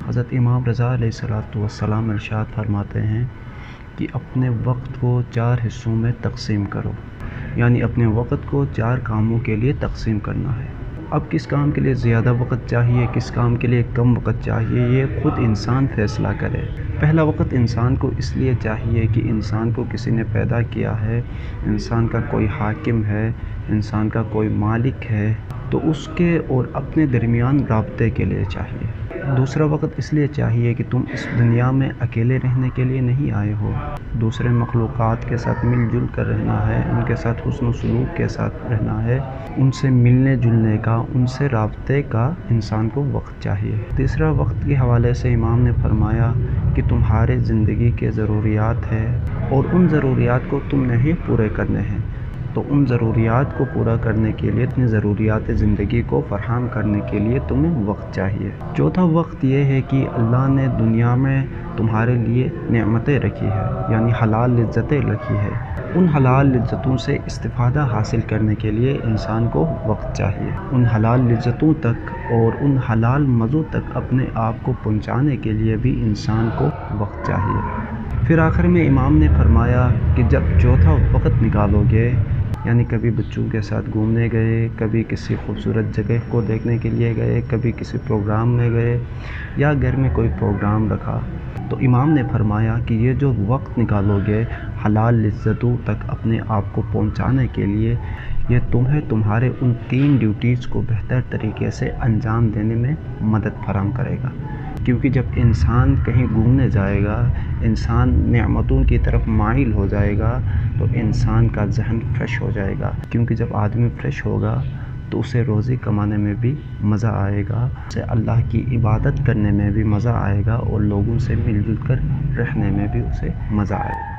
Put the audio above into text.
حضرت امام رضا علیہ السلام ارشاد فرماتے ہیں کہ اپنے وقت کو 4 حصوں میں تقسیم کرو، یعنی اپنے وقت کو 4 کاموں کے لیے تقسیم کرنا ہے۔ اب کس کام کے لیے زیادہ وقت چاہیے، کس کام کے لیے کم وقت چاہیے، یہ خود انسان فیصلہ کرے۔ پہلا وقت انسان کو اس لیے چاہیے کہ انسان کو کسی نے پیدا کیا ہے، انسان کا کوئی حاکم ہے، انسان کا کوئی مالک ہے، تو اس کے اور اپنے درمیان رابطے کے لیے چاہیے۔ دوسرا وقت اس لیے چاہیے کہ تم اس دنیا میں اکیلے رہنے کے لیے نہیں آئے ہو، دوسرے مخلوقات کے ساتھ مل جل کر رہنا ہے، ان کے ساتھ حسن و سلوک کے ساتھ رہنا ہے، ان سے ملنے جلنے کا، ان سے رابطے کا انسان کو وقت چاہیے۔ تیسرا وقت کے حوالے سے امام نے فرمایا کہ تمہارے زندگی کے ضروریات ہیں اور ان ضروریات کو تم نے ہی پورے کرنے ہیں، تو ان ضروریات کو پورا کرنے کے لیے اپنی ضروریات زندگی کو فراہم کرنے کے لیے تمہیں وقت چاہیے۔ چوتھا وقت یہ ہے کہ اللہ نے دنیا میں تمہارے لیے نعمتیں رکھی ہے، یعنی حلال لذتیں رکھی ہے، ان حلال لذتوں سے استفادہ حاصل کرنے کے لیے انسان کو وقت چاہیے۔ ان حلال لذتوں تک اور ان حلال مزوں تک اپنے آپ کو پہنچانے کے لیے بھی انسان کو وقت چاہیے۔ پھر آخر میں امام نے فرمایا کہ جب چوتھا وقت نکالو گے، یعنی کبھی بچوں کے ساتھ گھومنے گئے، کبھی کسی خوبصورت جگہ کو دیکھنے کے لیے گئے، کبھی کسی پروگرام میں گئے یا گھر میں کوئی پروگرام رکھا، تو امام نے فرمایا کہ یہ جو وقت نکالو گے حلال لذتوں تک اپنے آپ کو پہنچانے کے لیے، یہ تمہیں تمہارے ان 3 ڈیوٹیز کو بہتر طریقے سے انجام دینے میں مدد فراہم کرے گا۔ کیونکہ جب انسان کہیں گھومنے جائے گا، انسان نعمتوں کی طرف مائل ہو جائے گا، تو انسان کا ذہن فریش ہو جائے گا، کیونکہ جب آدمی فریش ہوگا تو اسے روزی کمانے میں بھی مزہ آئے گا، اسے اللہ کی عبادت کرنے میں بھی مزہ آئے گا، اور لوگوں سے مل جل کر رہنے میں بھی اسے مزہ آئے گا۔